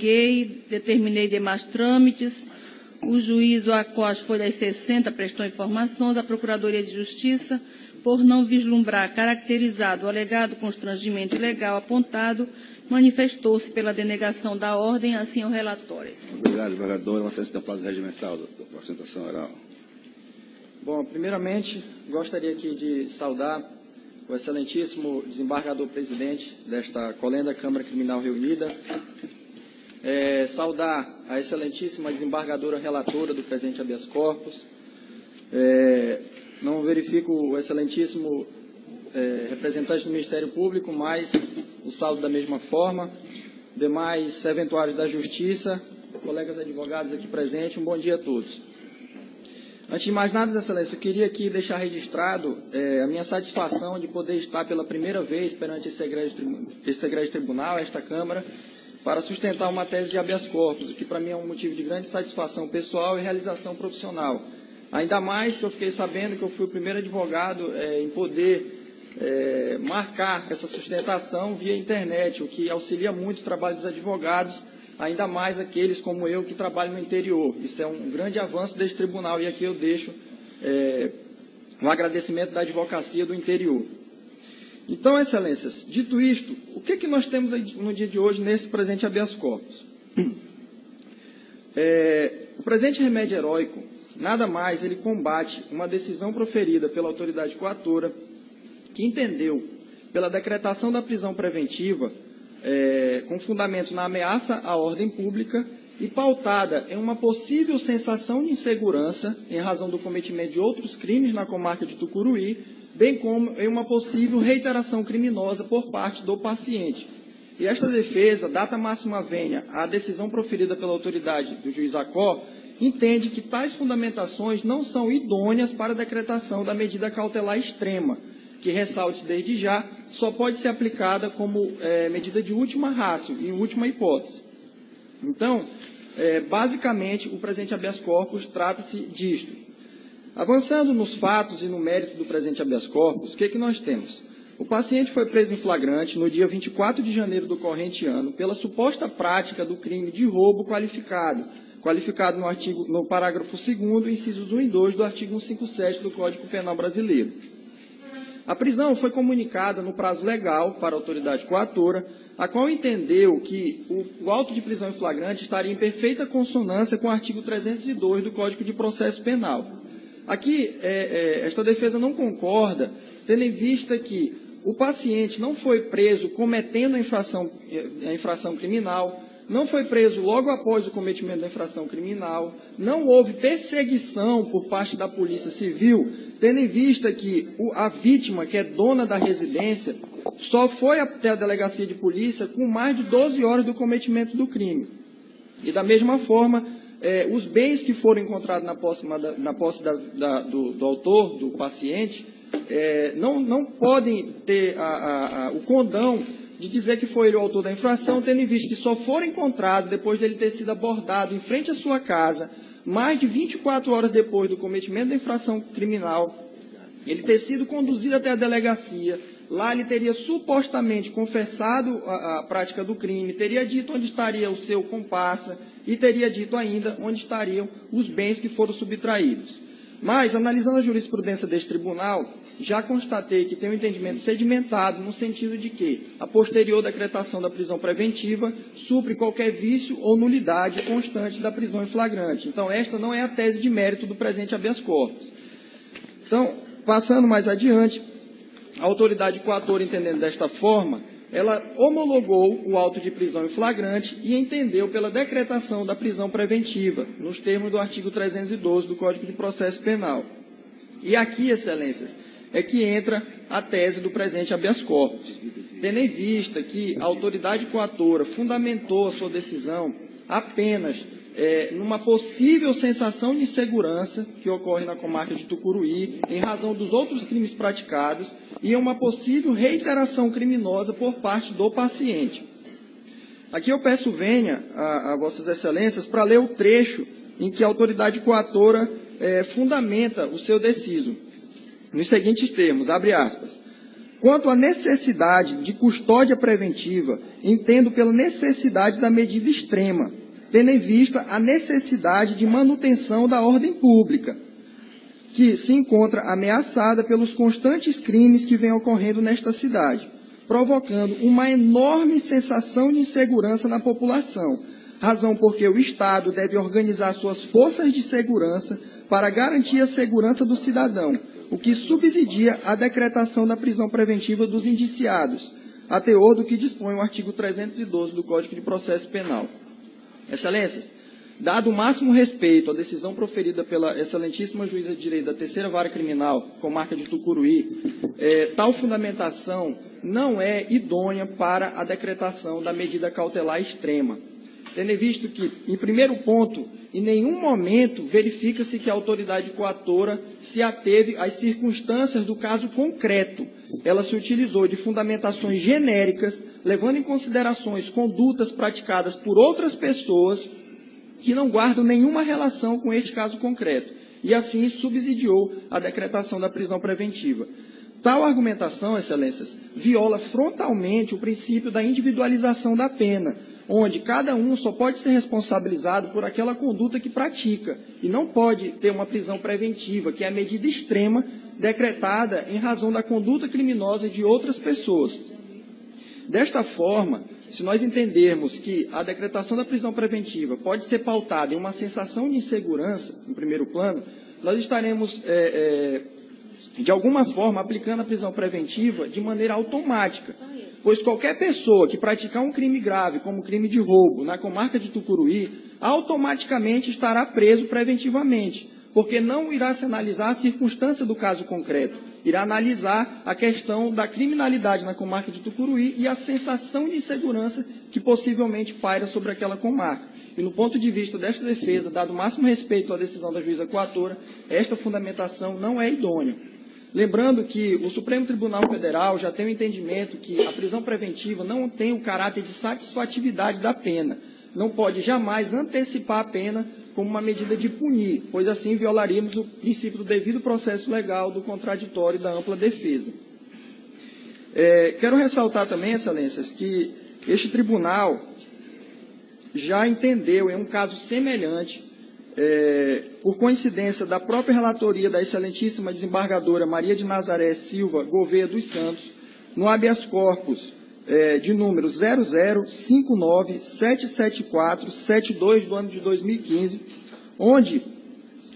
verifiquei, determinei demais trâmites, o juízo após folhas 60 prestou informações, a Procuradoria de Justiça, por não vislumbrar caracterizado o alegado constrangimento ilegal apontado, manifestou-se pela denegação da ordem, assim o relatório. Obrigado, desembargador. Uma licença da fase regimental, doutor, por sustentação oral. Bom, primeiramente, gostaria aqui de saudar o excelentíssimo desembargador-presidente desta colenda Câmara Criminal Reunida, saudar a excelentíssima desembargadora relatora do presente habeas corpus, não verifico o excelentíssimo representante do Ministério Público, mas o saldo da mesma forma, demais serventuários da Justiça, colegas advogados aqui presentes, um bom dia a todos. Antes de mais nada, Excelência, eu queria aqui deixar registrado a minha satisfação de poder estar pela primeira vez perante esse egrégio tribunal, esta Câmara, para sustentar uma tese de habeas corpus, o que para mim é um motivo de grande satisfação pessoal e realização profissional. Ainda mais que eu fiquei sabendo que eu fui o primeiro advogado em poder marcar essa sustentação via internet, o que auxilia muito o trabalho dos advogados, ainda mais aqueles como eu que trabalham no interior. Isso é um grande avanço deste tribunal e aqui eu deixo um agradecimento da advocacia do interior. Então, Excelências, dito isto, o que nós temos no dia de hoje nesse presente habeas corpus? O presente remédio heróico, nada mais, ele combate uma decisão proferida pela autoridade coatora que entendeu, pela decretação da prisão preventiva, com fundamento na ameaça à ordem pública e pautada em uma possível sensação de insegurança em razão do cometimento de outros crimes na comarca de Tucuruí, bem como em uma possível reiteração criminosa por parte do paciente. E esta defesa, data máxima venha à decisão proferida pela autoridade do juiz Acó, entende que tais fundamentações não são idôneas para a decretação da medida cautelar extrema, que, ressalte desde já, só pode ser aplicada como medida de última ratio, em última hipótese. Então, basicamente, o presente habeas corpus trata-se disto. Avançando nos fatos e no mérito do presente habeas corpus, o que nós temos? O paciente foi preso em flagrante no dia 24 de janeiro do corrente ano pela suposta prática do crime de roubo qualificado no parágrafo 2º, incisos 1 e 2 do artigo 157 do Código Penal Brasileiro. A prisão foi comunicada no prazo legal para a autoridade coatora, a qual entendeu que o auto de prisão em flagrante estaria em perfeita consonância com o artigo 302 do Código de Processo Penal. Aqui, esta defesa não concorda, tendo em vista que o paciente não foi preso cometendo a infração criminal, não foi preso logo após o cometimento da infração criminal, não houve perseguição por parte da Polícia Civil, tendo em vista que a vítima, que é dona da residência, só foi até a delegacia de polícia com mais de 12 horas do cometimento do crime. E da mesma forma, os bens que foram encontrados na posse do autor, do paciente, não podem ter o condão de dizer que foi ele o autor da infração, tendo em vista que só foram encontrados depois dele ter sido abordado em frente à sua casa, mais de 24 horas depois do cometimento da infração criminal, ele ter sido conduzido até a delegacia, lá ele teria supostamente confessado a prática do crime, teria dito onde estaria o seu comparsa e teria dito ainda onde estariam os bens que foram subtraídos. Mas, analisando a jurisprudência deste tribunal, já constatei que tem um entendimento sedimentado no sentido de que a posterior decretação da prisão preventiva supre qualquer vício ou nulidade constante da prisão em flagrante. Então, esta não é a tese de mérito do presente habeas corpus. Então, passando mais adiante, a autoridade coatora, entendendo desta forma, ela homologou o auto de prisão em flagrante e entendeu pela decretação da prisão preventiva, nos termos do artigo 312 do Código de Processo Penal. E aqui, Excelências, é que entra a tese do presente habeas corpus, tendo em vista que a autoridade coatora fundamentou a sua decisão apenas numa possível sensação de insegurança que ocorre na comarca de Tucuruí, em razão dos outros crimes praticados, e uma possível reiteração criminosa por parte do paciente. Aqui eu peço venha a Vossas Excelências para ler o trecho em que a autoridade coatora fundamenta o seu deciso, nos seguintes termos, abre aspas, Quanto à necessidade de custódia preventiva, entendo pela necessidade da medida extrema, tendo em vista a necessidade de manutenção da ordem pública, que se encontra ameaçada pelos constantes crimes que vêm ocorrendo nesta cidade, provocando uma enorme sensação de insegurança na população, razão porque o Estado deve organizar suas forças de segurança para garantir a segurança do cidadão, o que subsidia a decretação da prisão preventiva dos indiciados, a teor do que dispõe o artigo 312 do Código de Processo Penal. Excelências, dado o máximo respeito à decisão proferida pela excelentíssima juíza de direito da Terceira Vara Criminal, comarca de Tucuruí, tal fundamentação não é idônea para a decretação da medida cautelar extrema. Tendo visto que, em primeiro ponto, em nenhum momento verifica-se que a autoridade coatora se ateve às circunstâncias do caso concreto. Ela se utilizou de fundamentações genéricas, levando em considerações condutas praticadas por outras pessoas que não guardam nenhuma relação com este caso concreto, e assim subsidiou a decretação da prisão preventiva. Tal argumentação, excelências, viola frontalmente o princípio da individualização da pena, onde cada um só pode ser responsabilizado por aquela conduta que pratica, e não pode ter uma prisão preventiva, que é a medida extrema decretada em razão da conduta criminosa de outras pessoas. Desta forma, se nós entendermos que a decretação da prisão preventiva pode ser pautada em uma sensação de insegurança, em primeiro plano, nós estaremos, de alguma forma, aplicando a prisão preventiva de maneira automática, pois qualquer pessoa que praticar um crime grave, como crime de roubo, na comarca de Tucuruí, automaticamente estará preso preventivamente, porque não irá se analisar a circunstância do caso concreto, irá analisar a questão da criminalidade na comarca de Tucuruí e a sensação de insegurança que possivelmente paira sobre aquela comarca. E no ponto de vista desta defesa, dado o máximo respeito à decisão da juíza coatora, esta fundamentação não é idônea. Lembrando que o Supremo Tribunal Federal já tem o entendimento que a prisão preventiva não tem o caráter de satisfatividade da pena. Não pode jamais antecipar a pena como uma medida de punir, pois assim violaríamos o princípio do devido processo legal, do contraditório e da ampla defesa. Quero ressaltar também, excelências, que este tribunal já entendeu em um caso semelhante, por coincidência da própria relatoria da excelentíssima desembargadora Maria de Nazaré Silva Gouveia dos Santos, no habeas corpus de número 005977472 do ano de 2015, onde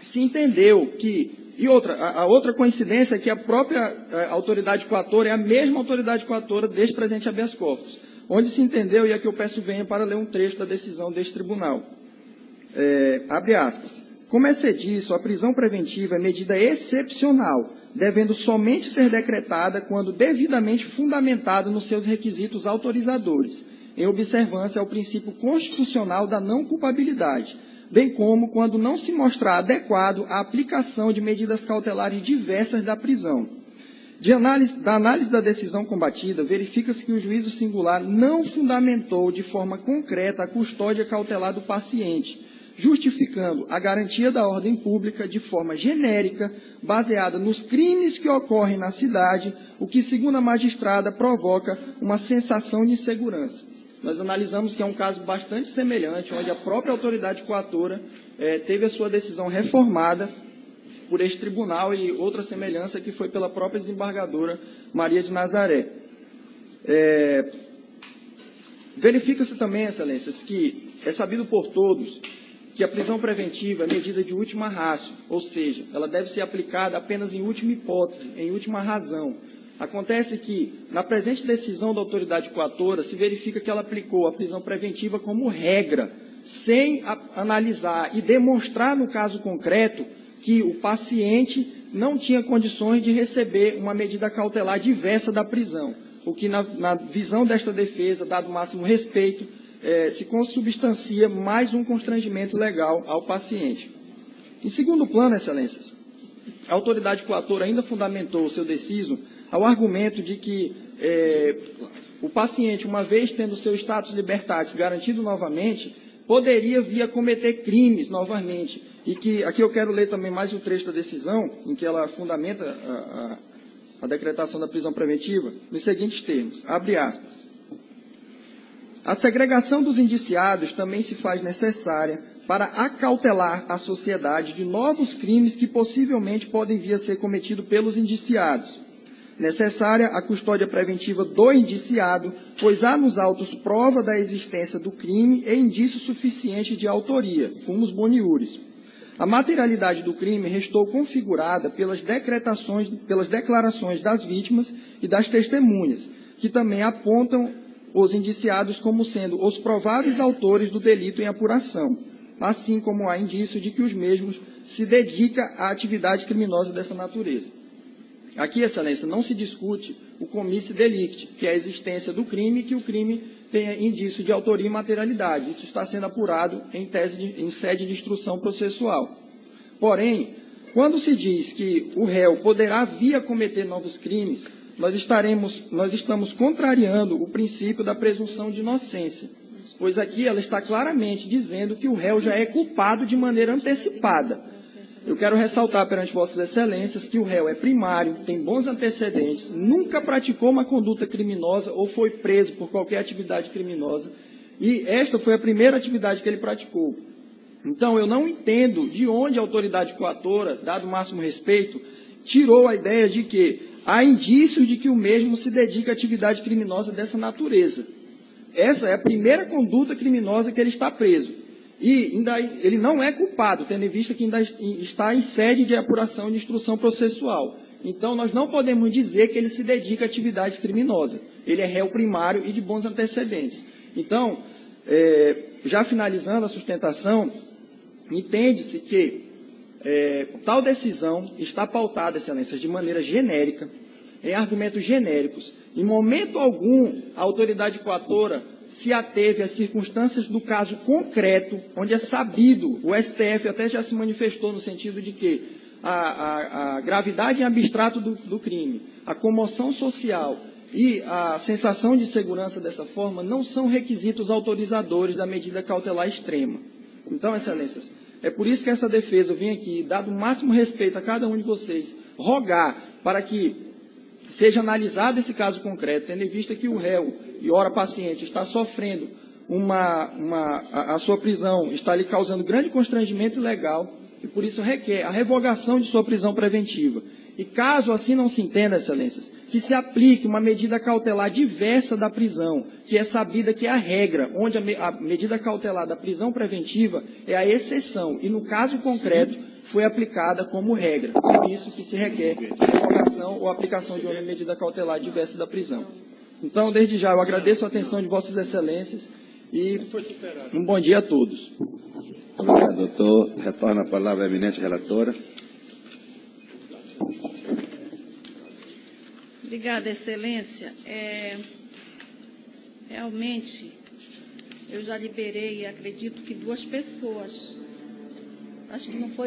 se entendeu que, a outra coincidência é que a própria autoridade coatora é a mesma autoridade coatora deste presente habeas corpus, onde se entendeu, e aqui eu peço venha para ler um trecho da decisão deste tribunal. Abre aspas. Como é disso, a prisão preventiva é medida excepcional, devendo somente ser decretada quando devidamente fundamentada nos seus requisitos autorizadores, em observância ao princípio constitucional da não culpabilidade, bem como quando não se mostrar adequado a aplicação de medidas cautelares diversas da prisão. Da análise da decisão combatida, verifica-se que o juízo singular não fundamentou de forma concreta a custódia cautelar do paciente, justificando a garantia da ordem pública de forma genérica, baseada nos crimes que ocorrem na cidade, o que, segundo a magistrada, provoca uma sensação de insegurança. Nós analisamos que é um caso bastante semelhante, onde a própria autoridade coatora teve a sua decisão reformada por este tribunal, e outra semelhança que foi pela própria desembargadora Maria de Nazaré. Verifica-se também, excelências, que é sabido por todos que a prisão preventiva é medida de última ratio, ou seja, ela deve ser aplicada apenas em última hipótese, em última razão. Acontece que, na presente decisão da autoridade coatora, se verifica que ela aplicou a prisão preventiva como regra, sem analisar e demonstrar no caso concreto que o paciente não tinha condições de receber uma medida cautelar diversa da prisão, o que, na visão desta defesa, dado o máximo respeito, se consubstancia mais um constrangimento legal ao paciente. Em segundo plano, excelências, a autoridade coatora ainda fundamentou o seu deciso ao argumento de que o paciente, uma vez tendo seu status libertatis garantido novamente, poderia vir a cometer crimes novamente. E que, aqui eu quero ler também mais um trecho da decisão, em que ela fundamenta a decretação da prisão preventiva nos seguintes termos, abre aspas. A segregação dos indiciados também se faz necessária para acautelar a sociedade de novos crimes que possivelmente podem vir a ser cometidos pelos indiciados. Necessária a custódia preventiva do indiciado, pois há nos autos prova da existência do crime e indício suficiente de autoria, fumus boniuris. A materialidade do crime restou configurada pelas declarações das vítimas e das testemunhas, que também apontam os indiciados como sendo os prováveis autores do delito em apuração, assim como há indício de que os mesmos se dedicam à atividade criminosa dessa natureza. Aqui, Excelência, não se discute o comicio delicti, que é a existência do crime, que o crime tenha indício de autoria e materialidade. Isso está sendo apurado em sede de instrução processual. Porém, quando se diz que o réu poderá vir a cometer novos crimes, nós estamos contrariando o princípio da presunção de inocência, pois aqui ela está claramente dizendo que o réu já é culpado de maneira antecipada. Eu quero ressaltar perante Vossas Excelências que o réu é primário, tem bons antecedentes, nunca praticou uma conduta criminosa ou foi preso por qualquer atividade criminosa, e esta foi a primeira atividade que ele praticou. Então, eu não entendo de onde a autoridade coatora, dado o máximo respeito, tirou a ideia de que há indícios de que o mesmo se dedica a atividade criminosa dessa natureza. Essa é a primeira conduta criminosa que ele está preso. E ainda ele não é culpado, tendo em vista que ainda está em sede de apuração de instrução processual. Então, nós não podemos dizer que ele se dedica a atividade criminosa. Ele é réu primário e de bons antecedentes. Então, já finalizando a sustentação, entende-se que tal decisão está pautada, Excelências, de maneira genérica, em argumentos genéricos. Em momento algum, a autoridade coatora se ateve às circunstâncias do caso concreto, onde é sabido, o STF até já se manifestou no sentido de que a gravidade em abstrato do crime, a comoção social e a sensação de segurança dessa forma não são requisitos autorizadores da medida cautelar extrema. Então, Excelências, é por isso que essa defesa, eu vim aqui, dado o máximo respeito a cada um de vocês, rogar para que seja analisado esse caso concreto, tendo em vista que o réu e ora paciente está sofrendo a sua prisão, está lhe causando grande constrangimento ilegal, e por isso requer a revogação de sua prisão preventiva. E caso assim não se entenda, Excelências, que se aplique uma medida cautelar diversa da prisão, que é sabida que é a regra, onde a medida cautelar da prisão preventiva é a exceção, e no caso concreto foi aplicada como regra. Por isso que se requer a revogação ou aplicação de uma medida cautelar diversa da prisão. Então, desde já, eu agradeço a atenção de Vossas Excelências e um bom dia a todos. Obrigado, doutor. Retorna a palavra à eminente relatora. Obrigada, Excelência. Realmente, eu já liberei, acredito que 2 pessoas. Acho que não foi